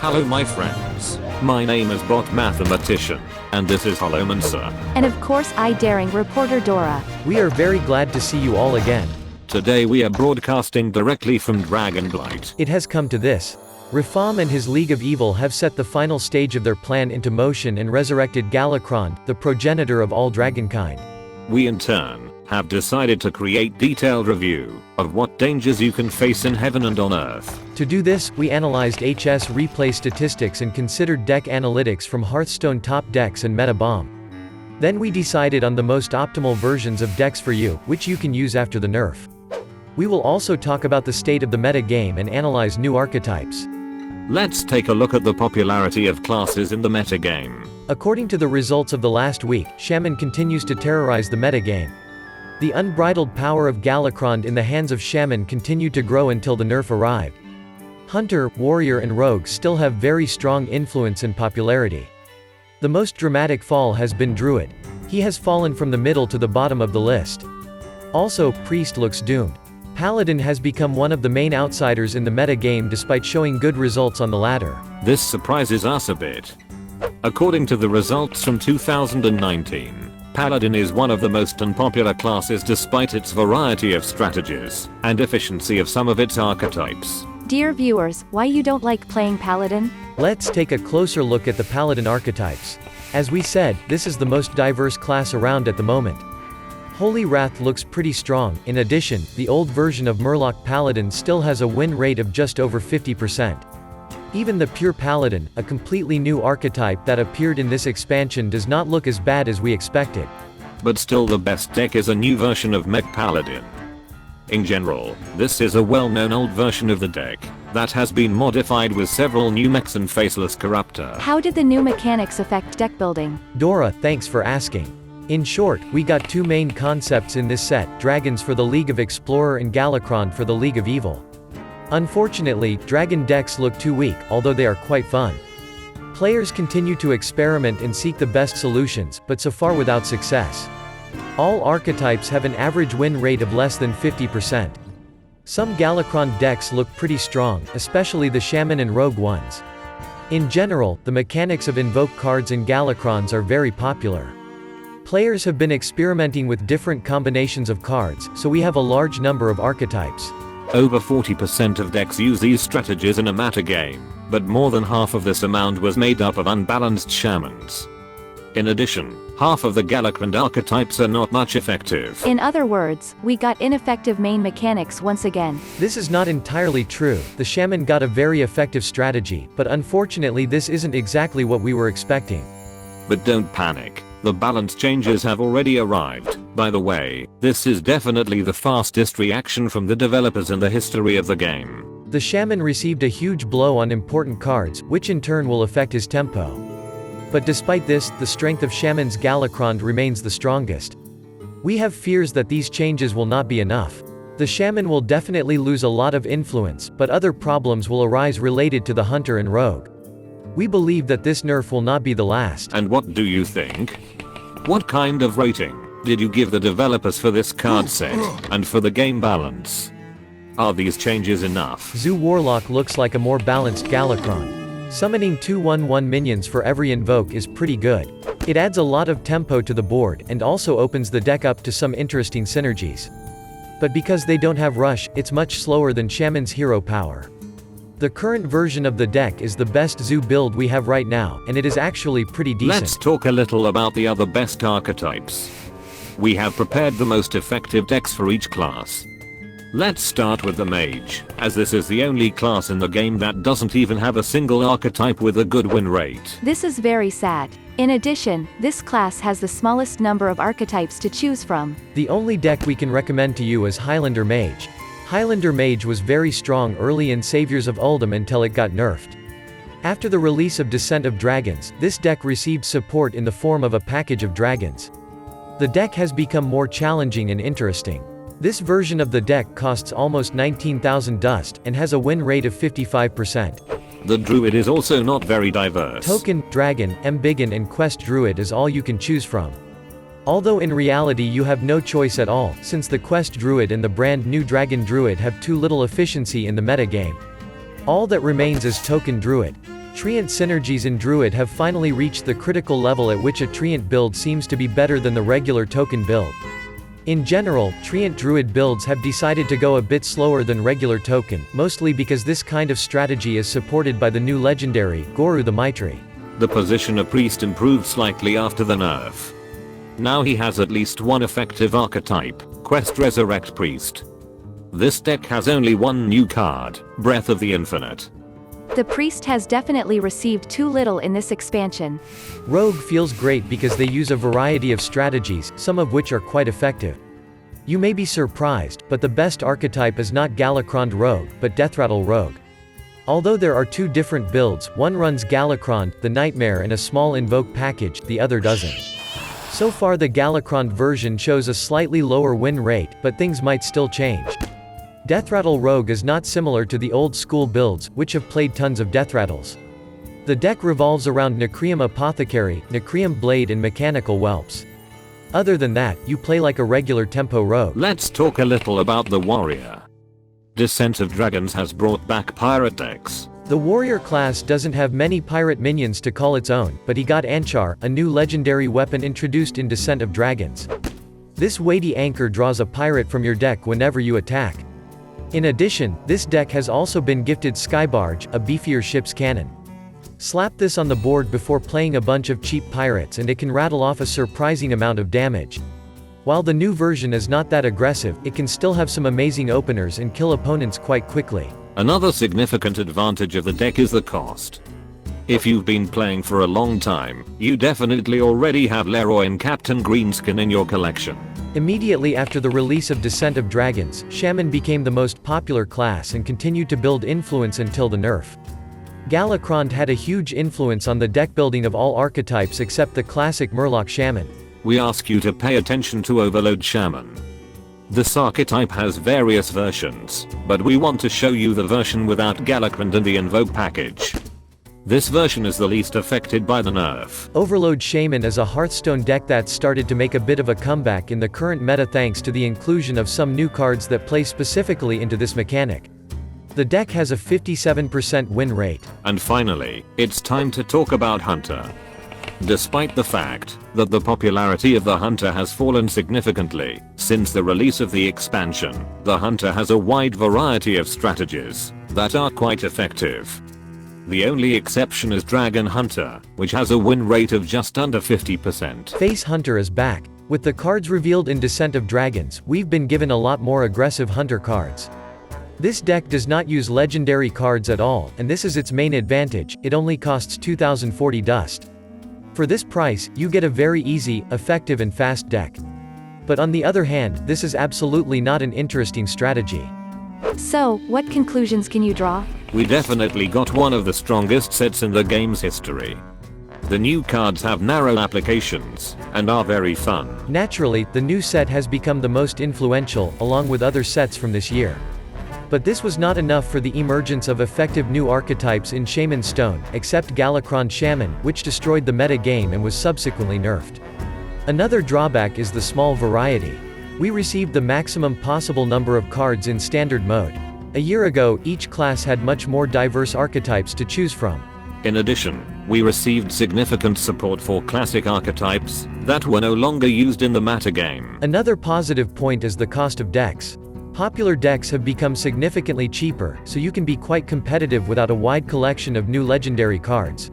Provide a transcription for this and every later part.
Hello my friends. My name is Bot Mathematician, and this is Holomancer. And of course daring reporter Dora. We are very glad to see you all again. Today we are broadcasting directly from Dragonblight. It has come to this. Rafaam and his League of Evil have set the final stage of their plan into motion and resurrected Galakrond, the progenitor of all dragonkind. We in turn have decided to create detailed review of what dangers you can face in heaven and on earth. To do this, we analyzed HSreplay statistics and considered deck analytics from Hearthstonetopdecks and MetaBomb. Then we decided on the most optimal versions of decks for you, which you can use after the nerf. We will also talk about the state of the meta game and analyze new archetypes. Let's take a look at the popularity of classes in the metagame. According to the results of the last week, Shaman continues to terrorize the metagame. The unbridled power of Galakrond in the hands of Shaman continued to grow until the nerf arrived. Hunter, Warrior and Rogue still have very strong influence and popularity. The most dramatic fall has been Druid. He has fallen from the middle to the bottom of the list. Also, Priest looks doomed. Paladin has become one of the main outsiders in the meta game despite showing good results on the ladder. This surprises us a bit. According to the results from 2019, Paladin is one of the most unpopular classes despite its variety of strategies and efficiency of some of its archetypes. Dear viewers, why you don't like playing Paladin? Let's take a closer look at the Paladin archetypes. As we said, this is the most diverse class around at the moment. Holy Wrath looks pretty strong. In addition, the old version of Warlock Paladin still has a win rate of just over 50%. Even the Pure Paladin, a completely new archetype that appeared in this expansion, does not look as bad as we expected. But still the best deck is a new version of Mech Paladin. In general, this is a well-known old version of the deck that has been modified with several new mechs and faceless corruptor. How did the new mechanics affect deck building? Dora, thanks for asking. In short, we got two main concepts in this set: dragons for the League of Explorer and Galakrond for the League of Evil. Unfortunately, dragon decks look too weak, although they are quite fun. Players continue to experiment and seek the best solutions, but so far without success. All archetypes have an average win rate of less than 50%. Some Galakrond decks look pretty strong, especially the Shaman and Rogue ones. In general, the mechanics of invoke cards in Galakronds are very popular. Players have been experimenting with different combinations of cards, so we have a large number of archetypes. Over 40% of decks use these strategies in a meta game, but more than half of this amount was made up of unbalanced shamans. In addition, half of the Galakrond archetypes are not much effective. In other words, we got ineffective main mechanics once again. This is not entirely true. The Shaman got a very effective strategy, but unfortunately this isn't exactly what we were expecting. But don't panic. The balance changes have already arrived. By the way, this is definitely the fastest reaction from the developers in the history of the game. The Shaman received a huge blow on important cards, which in turn will affect his tempo. But despite this, the strength of Shaman's Galakrond remains the strongest. We have fears that these changes will not be enough. The Shaman will definitely lose a lot of influence, but other problems will arise related to the Hunter and Rogue. We believe that this nerf will not be the last. And what do you think? What kind of rating did you give the developers for this card set and for the game balance? Are these changes enough? Zoo Warlock looks like a more balanced Galakrond. Summoning 2/1/1 minions for every invoke is pretty good. It adds a lot of tempo to the board and also opens the deck up to some interesting synergies. But because they don't have rush, it's much slower than Shaman's hero power. The current version of the deck is the best zoo build we have right now, and it is actually pretty decent. Let's talk a little about the other best archetypes. We have prepared the most effective decks for each class. Let's start with the Mage, as this is the only class in the game that doesn't even have a single archetype with a good win rate. This is very sad. In addition, this class has the smallest number of archetypes to choose from. The only deck we can recommend to you is Highlander Mage. Highlander Mage was very strong early in Saviors of Uldum until it got nerfed. After the release of Descent of Dragons, this deck received support in the form of a package of dragons. The deck has become more challenging and interesting. This version of the deck costs almost 19,000 dust, and has a win rate of 55%. The Druid is also not very diverse. Token, Dragon, Embiggen and Quest Druid is all you can choose from. Although in reality you have no choice at all, since the Quest Druid and the brand new Dragon Druid have too little efficiency in the metagame. All that remains is Token Druid. Treant synergies in Druid have finally reached the critical level at which a Treant build seems to be better than the regular token build. In general, Treant Druid builds have decided to go a bit slower than regular token, mostly because this kind of strategy is supported by the new legendary, Guru the Maitri. The position of priest improved slightly after the nerf. Now he has at least one effective archetype, Quest Resurrect Priest. This deck has only one new card, Breath of the Infinite. The priest has definitely received too little in this expansion. Rogue feels great because they use a variety of strategies, some of which are quite effective. You may be surprised, but the best archetype is not Galakrond Rogue, but Deathrattle Rogue. Although there are two different builds, one runs Galakrond, the Nightmare and a small invoke package, the other doesn't. So far the Galakrond version shows a slightly lower win rate, but things might still change. Deathrattle Rogue is not similar to the old school builds, which have played tons of Deathrattles. The deck revolves around Necrium Apothecary, Necrium Blade and Mechanical Whelps. Other than that, you play like a regular tempo rogue. Let's talk a little about the warrior. Descent of Dragons has brought back pirate decks. The warrior class doesn't have many pirate minions to call its own, but he got Anchar, a new legendary weapon introduced in Descent of Dragons. This weighty anchor draws a pirate from your deck whenever you attack. In addition, this deck has also been gifted Skybarge, a beefier ship's cannon. Slap this on the board before playing a bunch of cheap pirates and it can rattle off a surprising amount of damage. While the new version is not that aggressive, it can still have some amazing openers and kill opponents quite quickly. Another significant advantage of the deck is the cost. If you've been playing for a long time, you definitely already have Leroy and Captain Greenskin in your collection. Immediately after the release of Descent of Dragons, Shaman became the most popular class and continued to build influence until the nerf. Galakrond had a huge influence on the deck building of all archetypes except the classic Murloc Shaman. We ask you to pay attention to Overload Shaman. This archetype has various versions, but we want to show you the version without Galakrond and the Invoke package. This version is the least affected by the nerf. Overload Shaman is a Hearthstone deck that started to make a bit of a comeback in the current meta thanks to the inclusion of some new cards that play specifically into this mechanic. The deck has a 57% win rate. And finally, it's time to talk about Hunter. Despite the fact that the popularity of the Hunter has fallen significantly since the release of the expansion, the Hunter has a wide variety of strategies that are quite effective. The only exception is Dragon Hunter, which has a win rate of just under 50%. Face Hunter is back. With the cards revealed in Descent of Dragons, we've been given a lot more aggressive Hunter cards. This deck does not use legendary cards at all, and this is its main advantage, it only costs 2040 dust. For this price, you get a very easy, effective and fast deck. But on the other hand, this is absolutely not an interesting strategy. So, what conclusions can you draw? We definitely got one of the strongest sets in the game's history. The new cards have narrow applications, and are very fun. Naturally, the new set has become the most influential, along with other sets from this year. But this was not enough for the emergence of effective new archetypes in Shaman Stone, except Galakrond Shaman, which destroyed the meta game and was subsequently nerfed. Another drawback is the small variety. We received the maximum possible number of cards in Standard Mode. A year ago, each class had much more diverse archetypes to choose from. In addition, we received significant support for classic archetypes that were no longer used in the meta game. Another positive point is the cost of decks. Popular decks have become significantly cheaper, so you can be quite competitive without a wide collection of new legendary cards.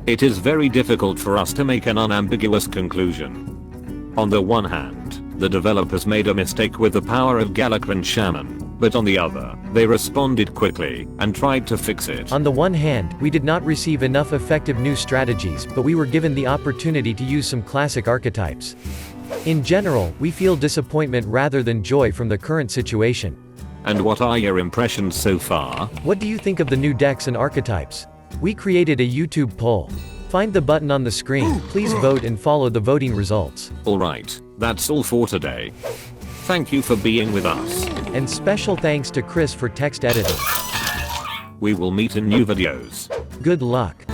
It is very difficult for us to make an unambiguous conclusion. On the one hand, the developers made a mistake with the power of Galakrond Shaman, but on the other, they responded quickly and tried to fix it. On the one hand, we did not receive enough effective new strategies, but we were given the opportunity to use some classic archetypes. In general, we feel disappointment rather than joy from the current situation. And what are your impressions so far? What do you think of the new decks and archetypes? We created a YouTube poll. Find the button on the screen, please vote and follow the voting results. Alright, that's all for today. Thank you for being with us. And special thanks to Chris for text editing. We will meet in new videos. Good luck.